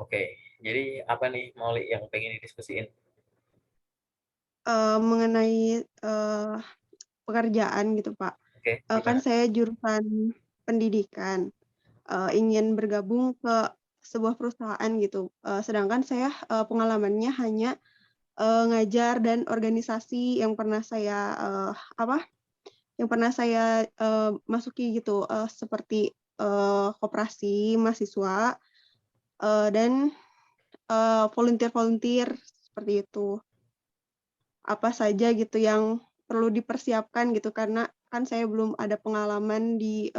Oke, jadi apa nih Molly yang pengen didiskusiin? Mengenai, pekerjaan gitu, Pak. Oke, Kan gimana? saya jurusan pendidikan, ingin bergabung ke sebuah perusahaan gitu, sedangkan saya, pengalamannya hanya, ngajar dan organisasi yang pernah saya, masuki gitu, seperti, koperasi mahasiswa, dan, volunteer-volunteer seperti itu. Apa saja gitu yang perlu dipersiapkan gitu, karena kan saya belum ada pengalaman di,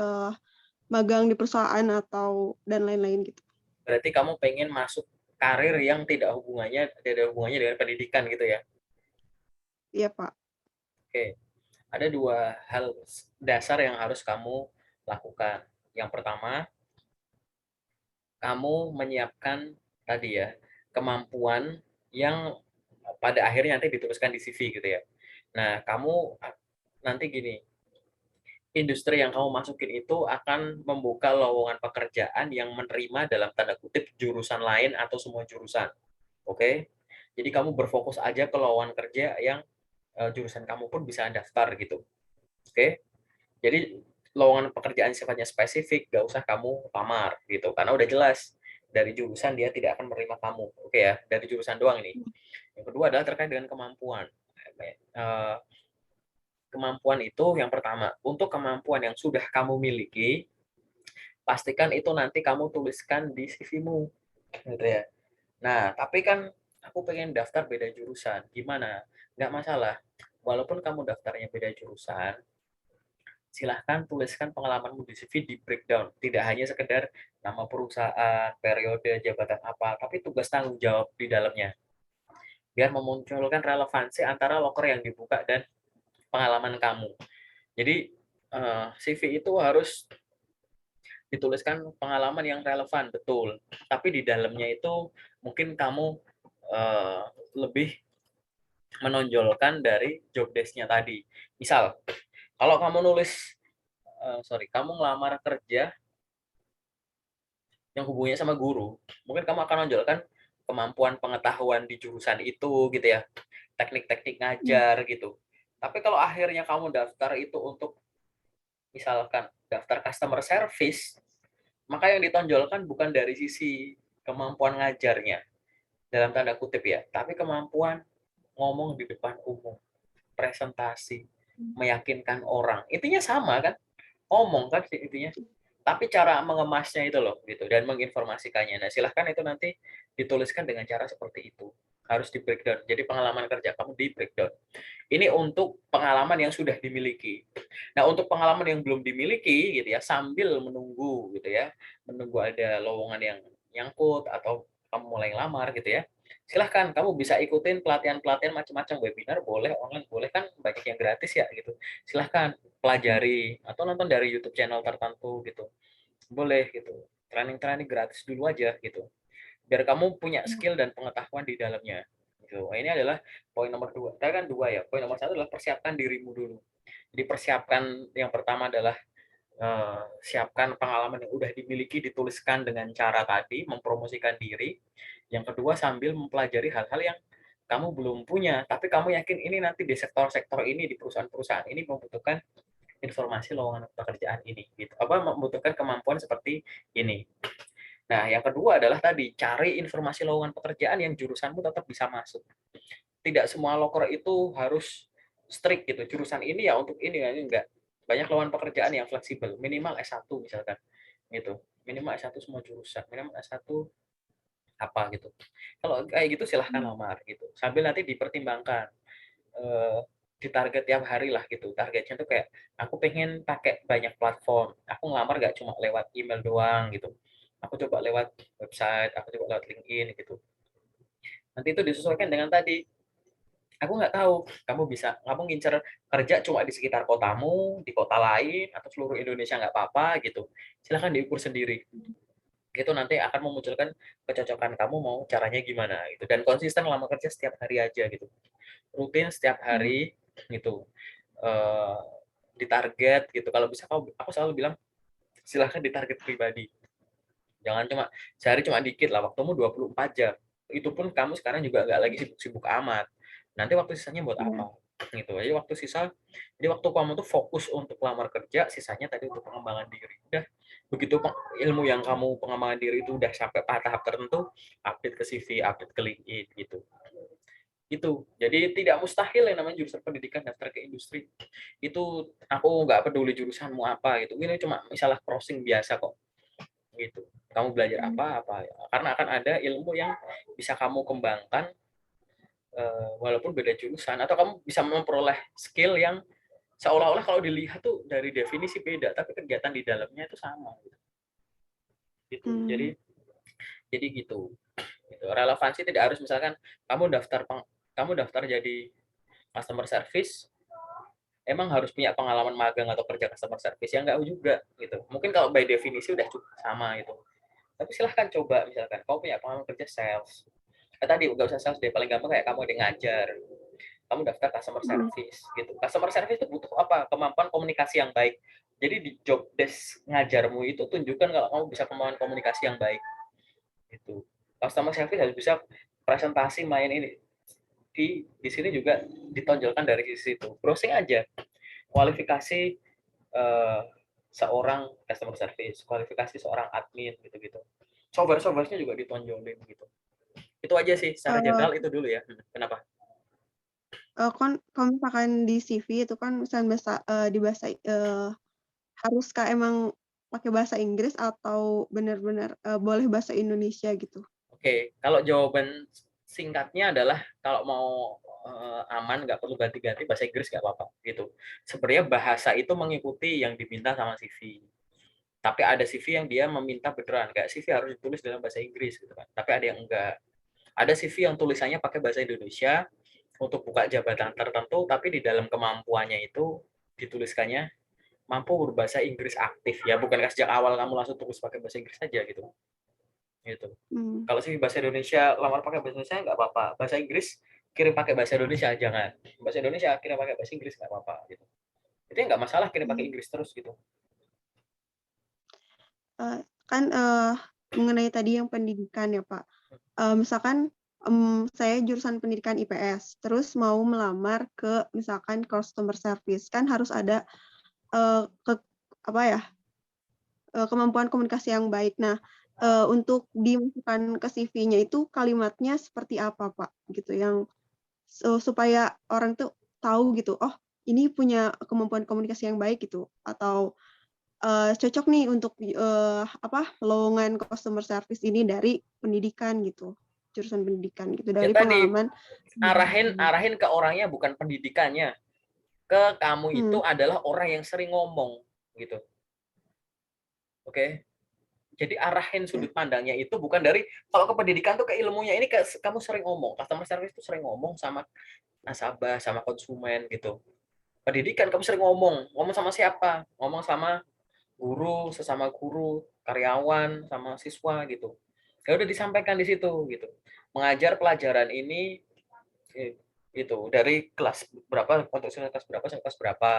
magang di perusahaan atau dan lain-lain gitu. Berarti kamu pengen masuk karir yang tidak ada hubungannya dengan pendidikan gitu ya? Iya, Pak. Oke, ada dua hal dasar yang harus kamu lakukan. Yang pertama, kamu menyiapkan tadi ya, kemampuan yang pada akhirnya nanti dituliskan di CV gitu ya. Nah, kamu nanti gini, industri yang kamu masukin itu akan membuka lowongan pekerjaan yang menerima dalam tanda kutip jurusan lain atau semua jurusan. Oke? Jadi kamu berfokus aja ke lowongan kerja yang jurusan kamu pun bisa daftar gitu. Oke? Jadi lowongan pekerjaan sifatnya spesifik, gak usah kamu lamar gitu, karena udah jelas dari jurusan dia tidak akan menerima kamu. Oke ya, dari jurusan doang ini. Yang kedua adalah terkait dengan kemampuan. Eh, Kemampuan itu yang pertama, untuk kemampuan yang sudah kamu miliki, pastikan itu nanti kamu tuliskan di CV-mu, gitu ya. Nah, tapi kan aku pengen daftar beda jurusan, gimana? Nggak masalah. Walaupun kamu daftarnya beda jurusan, silahkan tuliskan pengalamanmu di CV di breakdown. Tidak hanya sekedar nama perusahaan, periode, jabatan apa, tapi tugas tanggung jawab di dalamnya. Biar memunculkan relevansi antara loker yang dibuka dan pengalaman kamu. Jadi, CV itu harus dituliskan pengalaman yang relevan, betul. Tapi di dalamnya itu mungkin kamu lebih menonjolkan dari job desk-nya tadi. Misal, kalau kamu nulis, kamu ngelamar kerja yang hubungannya sama guru, mungkin kamu akan menonjolkan kemampuan pengetahuan di jurusan itu gitu ya, teknik-teknik Mmm, ngajar gitu. Tapi kalau akhirnya kamu daftar itu untuk misalkan daftar customer service, maka yang ditonjolkan bukan dari sisi kemampuan ngajarnya, dalam tanda kutip ya, tapi kemampuan ngomong di depan umum, presentasi, mhm, meyakinkan orang. Intinya sama kan, ngomong kan intinya. Tapi cara mengemasnya itu loh gitu dan menginformasikannya. Nah, silahkan itu nanti dituliskan dengan cara seperti itu. Harus di breakdown. Jadi pengalaman kerja kamu di breakdown. Ini untuk pengalaman yang sudah dimiliki. Nah, untuk pengalaman yang belum dimiliki gitu ya, sambil menunggu gitu ya, menunggu ada lowongan yang nyangkut atau kamu mulai ngelamar gitu ya. Silahkan kamu bisa ikutin pelatihan-pelatihan macam-macam, webinar boleh, online boleh, kan banyak yang gratis ya gitu. Silahkan mhm, pelajari atau nonton dari YouTube channel tertentu gitu. Boleh gitu. Training-training gratis dulu aja gitu. Biar kamu punya iya, skill dan pengetahuan di dalamnya. Gitu. Nah, ini adalah poin nomor dua. Tadi kan dua ya. Poin nomor satu adalah persiapkan dirimu dulu. Jadi persiapkan yang pertama adalah siapkan pengalaman yang udah dimiliki, dituliskan dengan cara tadi, mempromosikan diri. Yang kedua sambil mempelajari hal-hal yang kamu belum punya, tapi kamu yakin ini nanti di sektor-sektor ini, di perusahaan-perusahaan ini membutuhkan informasi lowongan pekerjaan ini, gitu. Apa membutuhkan kemampuan seperti ini. Nah, yang kedua adalah tadi cari informasi lowongan pekerjaan yang jurusanmu tetap bisa masuk. Tidak semua loker itu harus strict gitu. Jurusan ini ya untuk ini ya ini enggak. Banyak lowongan pekerjaan yang fleksibel, minimal S1 misalkan gitu. Minimal S1 semua jurusan, minimal S1 apa gitu. Kalau kayak gitu silahkan mmm, lamar gitu. Sambil nanti dipertimbangkan eh, di target tiap hari lah gitu. Targetnya tuh kayak aku pengen pakai banyak platform. Aku ngelamar gak cuma lewat email doang gitu. Aku coba lewat website, aku coba lewat LinkedIn gitu. Nanti itu disesuaikan dengan tadi. Aku nggak tahu, kamu ngincer kerja cuma di sekitar kotamu, di kota lain, atau seluruh Indonesia nggak apa-apa gitu. Silahkan diukur sendiri. mhm, Itu nanti akan memunculkan kecocokan kamu mau caranya gimana gitu. Dan konsisten lama kerja setiap hari aja gitu. Rutin setiap iya, hari gitu. Eh, Ditarget gitu. Kalau bisa aku selalu bilang silahkan ditarget pribadi. Jangan cuma sehari cuma dikit lah, waktumu 24 jam. Itu pun kamu sekarang juga nggak lagi sibuk-sibuk amat. Nanti waktu sisanya buat Iya. apa? Gitu. Jadi waktu kamu tuh fokus untuk lamar kerja, sisanya tadi untuk pengembangan diri. Udah, begitu ilmu yang kamu pengembangan diri itu udah sampai tahap tertentu, update ke CV, update ke LinkedIn gitu. Itu. Jadi tidak mustahil yang namanya jurusan pendidikan daftar ke industri. Itu aku nggak peduli jurusanmu apa gitu. Ini cuma misalnya crossing biasa kok gitu. Kamu belajar Hmm. apa karena akan ada ilmu yang bisa kamu kembangkan walaupun beda jurusan, atau kamu bisa memperoleh skill yang seolah-olah kalau dilihat tuh dari definisi beda tapi kegiatan di dalamnya itu sama gitu. Hmm. Jadi gitu. Relevansi tidak harus misalkan kamu daftar jadi customer service emang harus punya pengalaman magang atau kerja customer service, ya enggak juga gitu. Mungkin kalau by definisi udah cukup sama gitu. Tapi silahkan coba, misalkan kamu punya pengalaman kerja sales. Tadi nggak usah sales deh, paling gampang kayak kamu ada ngajar. Kamu daftar customer Hmm. service gitu. Customer service itu butuh apa? Kemampuan komunikasi yang baik. Jadi di job desk ngajarmu itu tunjukkan kalau kamu bisa kemampuan komunikasi yang baik. Gitu. Customer service harus bisa presentasi main ini. Di sini juga ditonjolkan dari sisi itu. Browsing aja kualifikasi seorang customer service, kualifikasi seorang admin gitu-gitu. Software-softwarenya juga ditonjolin gitu. Itu aja sih secara Eh, general itu dulu ya. Kenapa? kan kalau misalkan di CV itu kan misalnya di bahasa haruskah emang pakai bahasa Inggris atau benar-benar boleh bahasa Indonesia gitu? Oke, kalau jawaban singkatnya adalah kalau mau aman nggak perlu ganti-ganti bahasa Inggris nggak apa-apa gitu. Sebenarnya bahasa itu mengikuti yang diminta sama CV. Tapi ada CV yang dia meminta beneran, nggak CV harus ditulis dalam bahasa Inggris gitu kan. Tapi ada yang enggak. Ada CV yang tulisannya pakai bahasa Indonesia untuk buka jabatan tertentu, tapi di dalam kemampuannya itu dituliskannya mampu berbahasa Inggris aktif ya, bukan sejak awal kamu langsung tulis pakai bahasa Inggris saja gitu. Gitu. Hmm. Kalau CV bahasa Indonesia lamar pakai bahasa Indonesia nggak apa-apa. Bahasa Inggris kirim pakai bahasa Indonesia jangan. Bahasa Indonesia kirim pakai bahasa Inggris nggak apa-apa gitu. Itu nggak masalah kirim pakai Hmm. Inggris terus gitu. Kan mengenai tadi yang pendidikan ya Pak. Misalkan saya jurusan pendidikan IPS, terus mau melamar ke misalkan customer service, kan harus ada ke apa ya kemampuan komunikasi yang baik. Nah, untuk dimasukkan ke CV-nya itu kalimatnya seperti apa Pak? Gitu yang supaya orang tuh tahu gitu, oh ini punya kemampuan komunikasi yang baik gitu, atau cocok nih untuk lowongan customer service ini dari pendidikan gitu, jurusan pendidikan gitu, Ya dari tadi pengalaman. arahin arahin ke orangnya bukan pendidikannya. Ke kamu itu Hmm. adalah orang yang sering ngomong gitu. Oke. Jadi arahin Ya. sudut pandangnya itu bukan dari kalau ke pendidikan tuh ke ilmunya ini ke kamu sering ngomong. Customer service itu sering ngomong sama nasabah, sama konsumen gitu. Pendidikan kamu sering ngomong. Ngomong sama siapa? Ngomong sama guru, sesama guru, karyawan, sama siswa gitu. Ya udah disampaikan di situ gitu. Mengajar pelajaran ini itu dari kelas berapa untuk kelas berapa sampai kelas berapa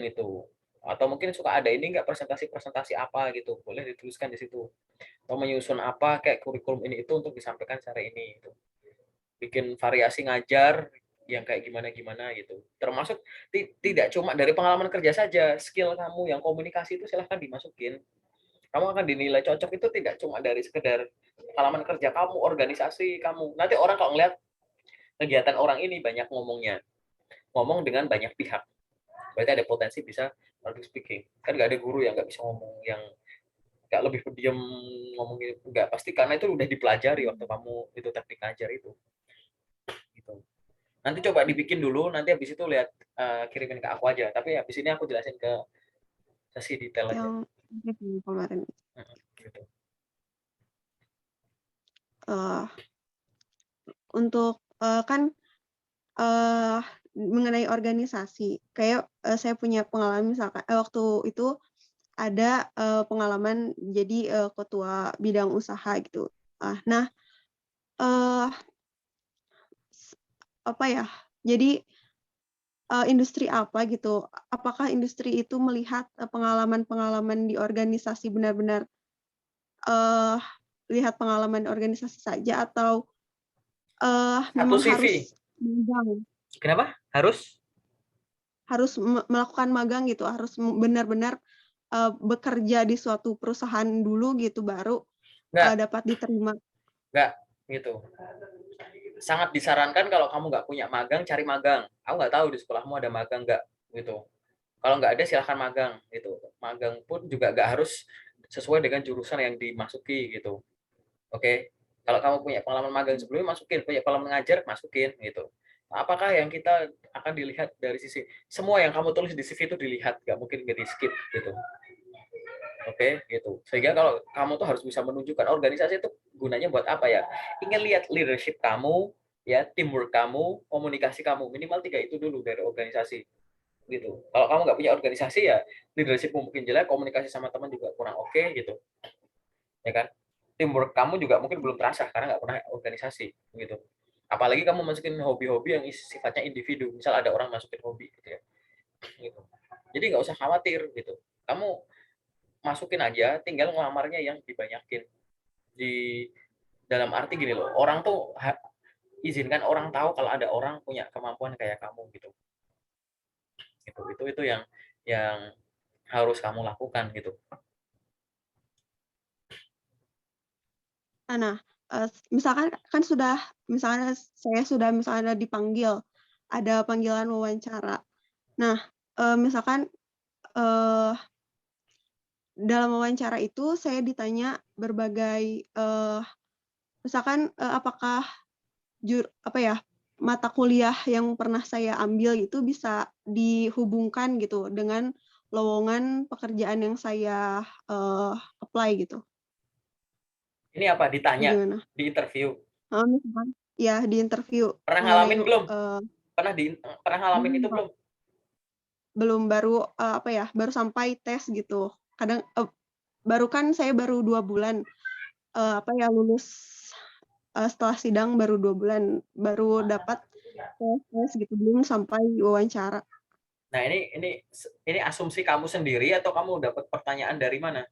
gitu. Atau mungkin suka ada ini enggak presentasi-presentasi apa gitu, boleh dituliskan di situ. Atau menyusun apa kayak kurikulum ini itu untuk disampaikan secara ini gitu. Bikin variasi ngajar yang kayak gimana-gimana gitu. Termasuk tidak cuma dari pengalaman kerja saja, skill kamu yang komunikasi itu silahkan dimasukin. Kamu akan dinilai cocok itu tidak cuma dari sekedar pengalaman kerja kamu, organisasi kamu. Nanti orang kalau ngeliat kegiatan orang ini banyak ngomongnya, ngomong dengan banyak pihak. Berarti ada potensi bisa public speaking. Kan nggak ada guru yang nggak bisa ngomong, yang nggak lebih pendiam ngomongin, nggak pasti karena itu udah dipelajari waktu kamu itu teknik ngajar itu. Gitu. Nanti coba dibikin dulu, nanti habis itu lihat kirimin ke aku aja. Tapi habis ini aku jelasin ke sesi detail aja. Yang kemarin. Gitu. Uh, untuk kan mengenai organisasi, kayak saya punya pengalaman misalkan waktu itu ada pengalaman jadi ketua bidang usaha gitu. Nah, uh, apa ya? Jadi industri apa gitu? Apakah industri itu melihat pengalaman-pengalaman di organisasi benar-benar eh, lihat pengalaman organisasi saja atau Satu memang CV. harus magang? Kenapa? Harus melakukan magang gitu, harus benar-benar bekerja di suatu perusahaan dulu gitu baru Enggak, dapat diterima. enggak gitu. Sangat disarankan kalau kamu nggak punya magang, cari magang. Aku nggak tahu di sekolahmu ada magang nggak gitu. Kalau nggak ada silahkan magang gitu. Magang pun juga nggak harus sesuai dengan jurusan yang dimasuki gitu. Oke. Kalau kamu punya pengalaman magang sebelumnya masukin, punya pengalaman mengajar masukin gitu. Apakah yang kita akan dilihat dari sisi semua yang kamu tulis di CV itu dilihat, nggak mungkin di skip gitu. Oke, gitu. Sehingga kalau kamu tuh harus bisa menunjukkan organisasi itu gunanya buat apa ya? Ingin lihat leadership kamu, ya, teamwork kamu, komunikasi kamu. Minimal 3 itu dulu dari organisasi. Gitu. Kalau kamu nggak punya organisasi ya leadershipmu mungkin jelek, komunikasi sama teman juga kurang oke gitu. Ya kan? Teamwork kamu juga mungkin belum terasa karena nggak pernah organisasi gitu. Apalagi kamu masukin hobi-hobi yang sifatnya individu. Misal ada orang masukin hobi gitu ya. Gitu. Jadi nggak usah khawatir gitu. Kamu masukin aja, tinggal ngelamarnya yang dibanyakin. Di dalam arti gini loh, orang tuh izinkan orang tahu kalau ada orang punya kemampuan kayak kamu gitu. Itu yang harus kamu lakukan gitu. Nah, misalkan kan misalnya saya sudah misalnya dipanggil, ada panggilan wawancara. Nah, misalkan dalam wawancara itu saya ditanya berbagai, misalkan, apakah apa ya, mata kuliah yang pernah saya ambil itu bisa dihubungkan gitu dengan lowongan pekerjaan yang saya, apply gitu, Ini apa? Ditanya bagaimana? di interview. Misalkan ya di interview Pernah mengenai, ngalamin belum? Pernah ngalamin itu belum Kak, belum? belum, baru, apa ya, baru sampai tes gitu. Kadang baru kan saya baru 2 bulan, apa ya, lulus, setelah sidang baru 2 bulan, baru dapat tes gitu, belum sampai wawancara. Nah, ini asumsi kamu sendiri atau kamu dapat pertanyaan dari mana?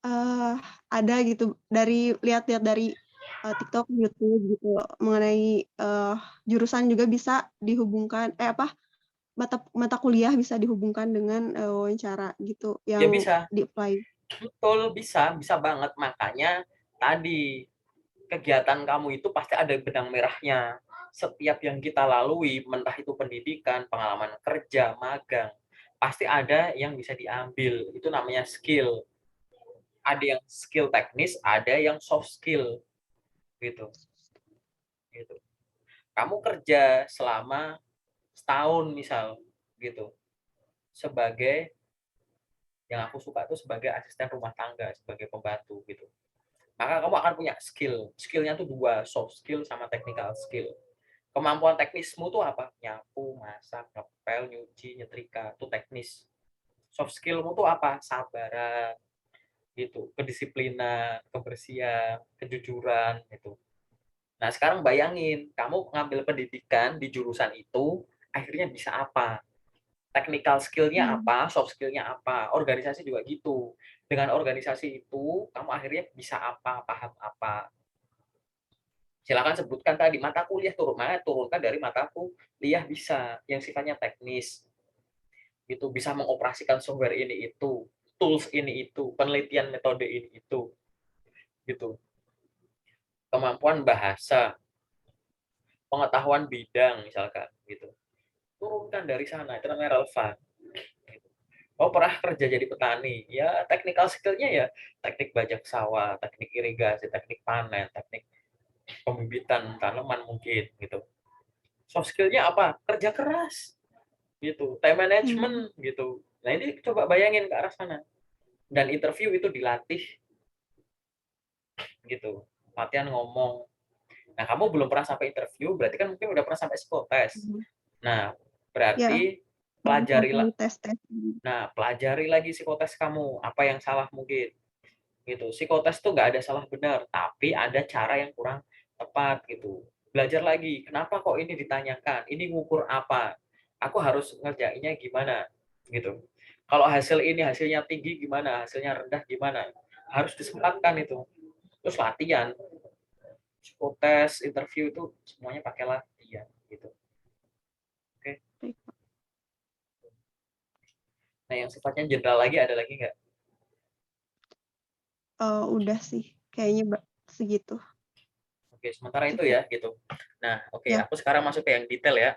Eee, ada gitu lihat-lihat dari, TikTok, YouTube gitu mengenai, jurusan juga bisa dihubungkan apa, mata mata kuliah bisa dihubungkan dengan, wawancara gitu Ya yang bisa, di-apply. betul bisa banget. Makanya tadi kegiatan kamu itu pasti ada benang merahnya. Setiap yang kita lalui, entah itu pendidikan, pengalaman kerja, magang, pasti ada yang bisa diambil. Itu namanya skill. Ada yang skill teknis, ada yang soft skill, gitu. Gitu. Kamu kerja selama setahun misal, gitu, sebagai yang aku suka itu sebagai asisten rumah tangga, sebagai pembantu, gitu. Maka kamu akan punya skill. Skillnya tuh dua, soft skill sama technical skill. Kemampuan teknismu tuh apa? Nyapu, masak, ngepel, nyuci, nyetrika, itu teknis. Soft skillmu tuh apa? Sabaran, gitu, kedisiplinan, kebersihan, kejujuran, gitu. Nah, sekarang bayangin, kamu ngambil pendidikan di jurusan itu, akhirnya bisa apa? Technical skill-nya Mmm, apa, soft skill-nya apa. Organisasi juga gitu. Dengan organisasi itu, kamu akhirnya bisa apa, paham apa. Silakan sebutkan tadi mata kuliah turunkan dari mata kuliah bisa yang sifatnya teknis. Itu bisa mengoperasikan software ini itu, tools ini itu, penelitian metode ini itu, gitu. Kemampuan bahasa, pengetahuan bidang misalkan, gitu. Turunkan dari sana, itu namanya relevan. Oh, pernah kerja jadi petani, ya technical skill-nya ya teknik bajak sawah, teknik irigasi, teknik panen, teknik pembibitan tanaman mungkin gitu. Soft skill-nya apa? Kerja keras gitu, time mmm, management gitu. Nah, ini coba bayangin ke arah sana. Dan interview itu dilatih gitu. Latihan ngomong. Nah, kamu belum pernah sampai interview, berarti kan mungkin udah pernah sampai psikotes. mhm, Nah, ya berarti belum sampai pelajarilah. tes-tes. Nah, pelajari lagi psikotes kamu, apa yang salah mungkin gitu. Psikotes tuh nggak ada salah benar, tapi ada cara yang kurang tepat gitu. Belajar lagi, kenapa kok ini ditanyakan? Ini ngukur apa? Aku harus ngerjainnya gimana? Gitu. Kalau hasil ini hasilnya tinggi gimana, hasilnya rendah gimana, harus disempatkan itu. Terus latihan, psikotes, interview itu semuanya pakai latihan gitu. Oke. Baik, Pak. Nah, yang sifatnya general lagi ada lagi nggak? Udah sih, kayaknya segitu, Oke, sementara itu cukup. ya gitu. Nah, oke, Ya, aku sekarang masuk ke yang detail ya.